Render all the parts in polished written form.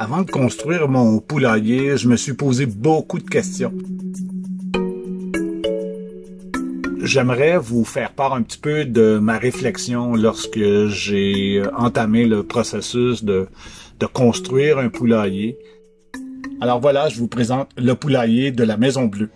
Avant de construire mon poulailler, je me suis posé beaucoup de questions. J'aimerais vous faire part un petit peu de ma réflexion lorsque j'ai entamé le processus de construire un poulailler. Alors voilà, je vous présente le poulailler de la Maison Bleue.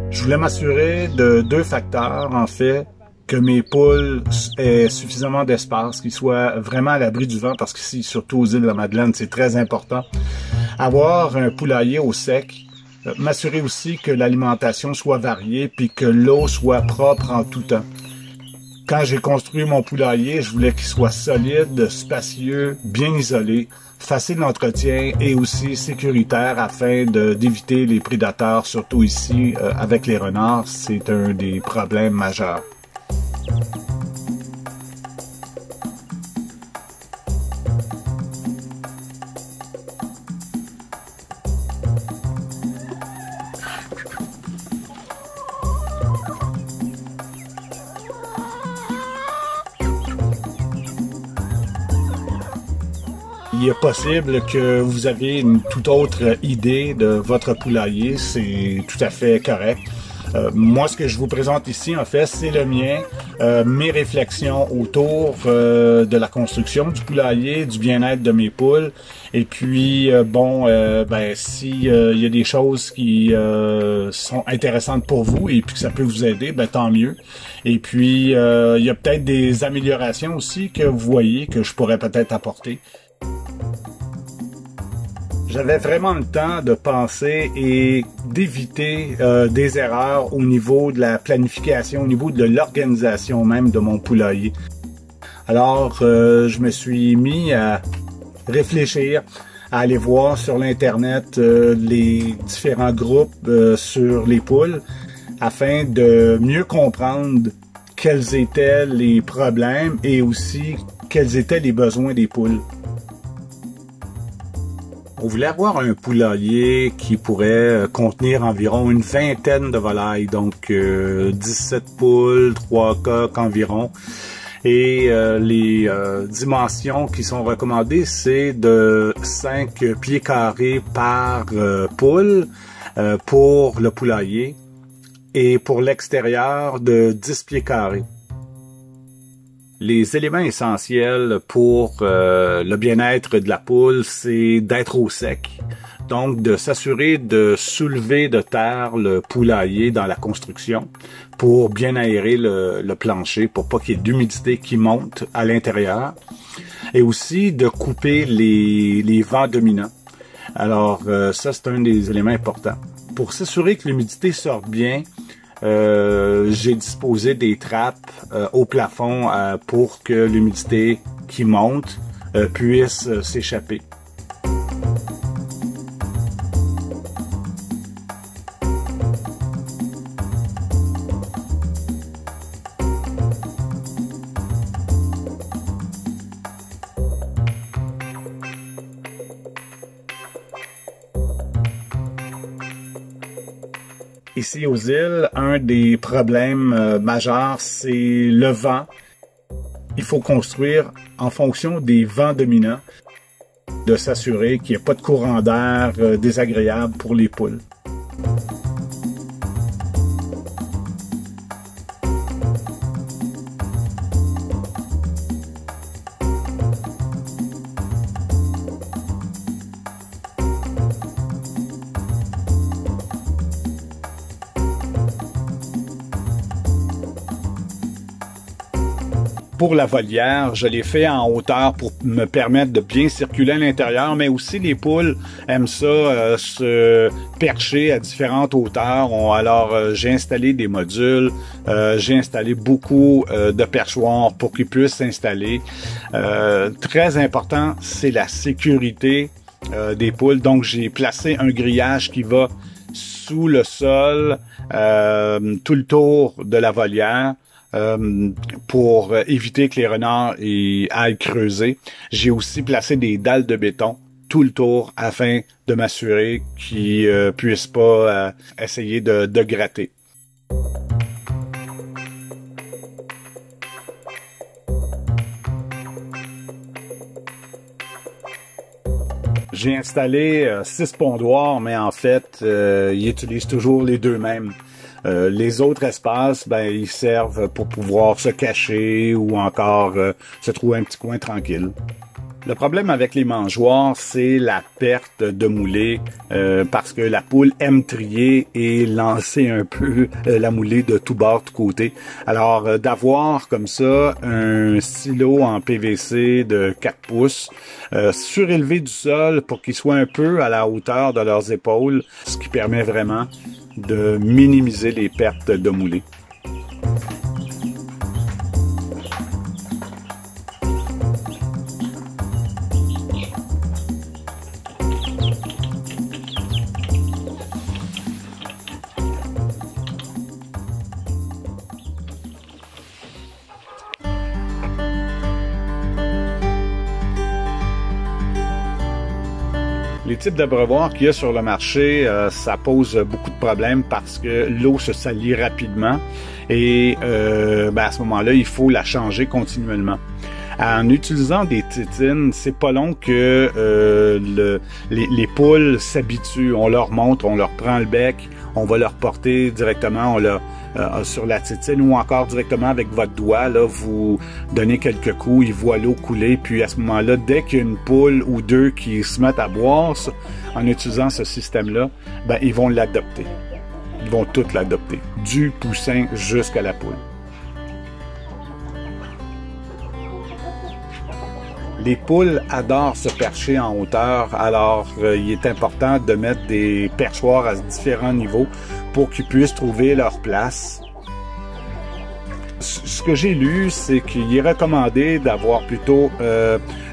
Je voulais m'assurer de deux facteurs, en fait, que mes poules aient suffisamment d'espace, qu'ils soient vraiment à l'abri du vent, parce qu'ici, surtout aux îles de la Madeleine, c'est très important. Avoir un poulailler au sec, m'assurer aussi que l'alimentation soit variée, puis que l'eau soit propre en tout temps. Quand j'ai construit mon poulailler, je voulais qu'il soit solide, spacieux, bien isolé, facile d'entretien et aussi sécuritaire afin d'éviter les prédateurs, surtout ici avec les renards, c'est un des problèmes majeurs. Il est possible que vous avez une toute autre idée de votre poulailler, c'est tout à fait correct. Moi, ce que je vous présente ici, en fait, c'est le mien, mes réflexions autour de la construction du poulailler, du bien-être de mes poules. Et puis, s'il y a des choses qui sont intéressantes pour vous et puis que ça peut vous aider, ben tant mieux. Et puis, il y a peut-être des améliorations aussi que vous voyez que je pourrais peut-être apporter. J'avais vraiment le temps de penser et d'éviter des erreurs au niveau de la planification, au niveau de l'organisation même de mon poulailler. Alors, je me suis mis à réfléchir, à aller voir sur l'Internet les différents groupes sur les poules afin de mieux comprendre quels étaient les problèmes et aussi quels étaient les besoins des poules. On voulait avoir un poulailler qui pourrait contenir environ une vingtaine de volailles, donc 17 poules, 3 coqs environ. Et les dimensions qui sont recommandées, c'est de 5 pieds carrés par poule pour le poulailler et pour l'extérieur de 10 pieds carrés. Les éléments essentiels pour le bien-être de la poule, c'est d'être au sec. Donc, de s'assurer de soulever de terre le poulailler dans la construction pour bien aérer le plancher, pour pas qu'il y ait d'humidité qui monte à l'intérieur. Et aussi de couper les vents dominants. Alors, ça, c'est un des éléments importants. Pour s'assurer que l'humidité sorte bien, j'ai disposé des trappes au plafond pour que l'humidité qui monte puisse s'échapper. Ici aux îles, un des problèmes majeurs, c'est le vent. Il faut construire en fonction des vents dominants, de s'assurer qu'il n'y ait pas de courant d'air désagréable pour les poules. pour la volière, je l'ai fait en hauteur pour me permettre de bien circuler à l'intérieur, mais aussi les poules aiment ça, se percher à différentes hauteurs. Alors, j'ai installé des modules, j'ai installé beaucoup de perchoirs pour qu'ils puissent s'installer. Très important, c'est la sécurité des poules. Donc, j'ai placé un grillage qui va sous le sol, tout le tour de la volière. Pour éviter que les renards aillent creuser. J'ai aussi placé des dalles de béton tout le tour afin de m'assurer qu'ils puissent pas essayer de gratter. J'ai installé 6 pondoirs, mais en fait, ils utilisent toujours les deux mêmes. Les autres espaces, ben, ils servent pour pouvoir se cacher ou encore se trouver un petit coin tranquille. Le problème avec les mangeoires, c'est la perte de moulée parce que la poule aime trier et lancer un peu la moulée de tout bord, de côté. Alors, d'avoir comme ça un silo en PVC de 4 pouces surélevé du sol pour qu'il soit un peu à la hauteur de leurs épaules, ce qui permet vraiment de minimiser les pertes de moulée. Les types d'abreuvoirs qu'il y a sur le marché, ça pose beaucoup de problèmes parce que l'eau se salit rapidement et à ce moment-là, il faut la changer continuellement. En utilisant des tétines, c'est pas long que les poules s'habituent. On leur montre, on leur prend le bec, on va leur porter directement sur la tétine ou encore directement avec votre doigt. Là, vous donnez quelques coups, ils voient l'eau couler. Puis à ce moment-là, dès qu'il y a une poule ou deux qui se mettent à boire en utilisant ce système-là, ben, ils vont l'adopter. Ils vont toutes l'adopter, du poussin jusqu'à la poule. Les poules adorent se percher en hauteur, alors il est important de mettre des perchoirs à différents niveaux pour qu'ils puissent trouver leur place. Ce que j'ai lu, c'est qu'il est recommandé d'avoir plutôt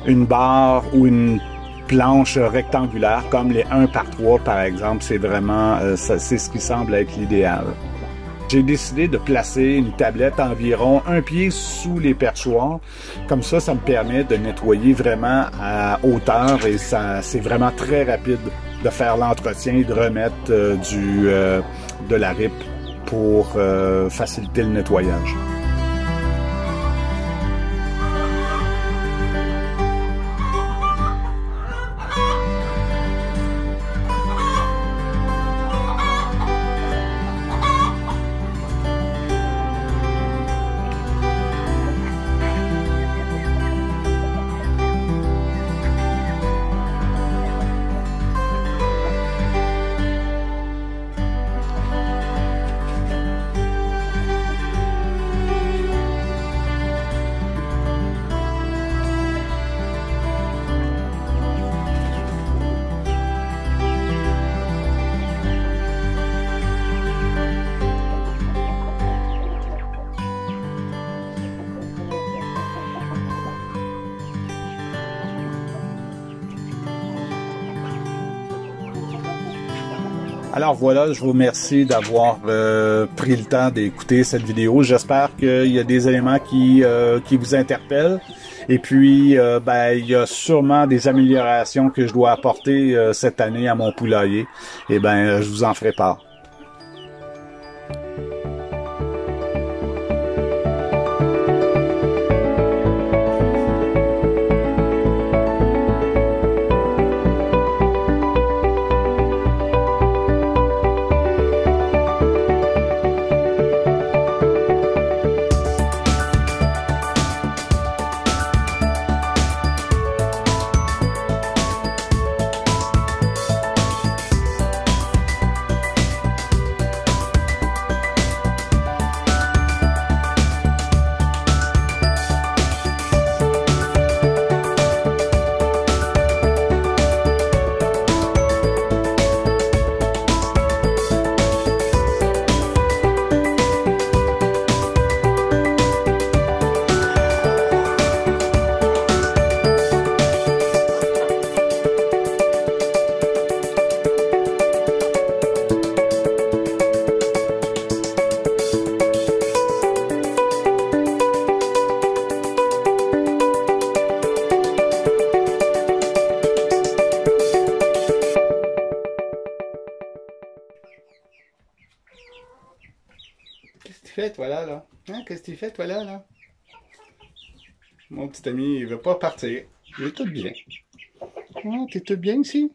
une barre ou une planche rectangulaire, comme les 1x3 par exemple. C'est vraiment, c'est ce qui semble être l'idéal. J'ai décidé de placer une tablette environ 1 pied sous les perchoirs. Comme ça, ça me permet de nettoyer vraiment à hauteur et c'est vraiment très rapide de faire l'entretien et de remettre de la ripe pour faciliter le nettoyage. Alors voilà, je vous remercie d'avoir pris le temps d'écouter cette vidéo. J'espère qu'il y a des éléments qui vous interpellent. Et puis, il y a sûrement des améliorations que je dois apporter cette année à mon poulailler. Et je vous en ferai part. fais, toi, là? Hein? Qu'est-ce que tu fais, toi, là? Mon petit ami, il veut pas partir. Il est tout bien. Ah, t'es tout bien ici?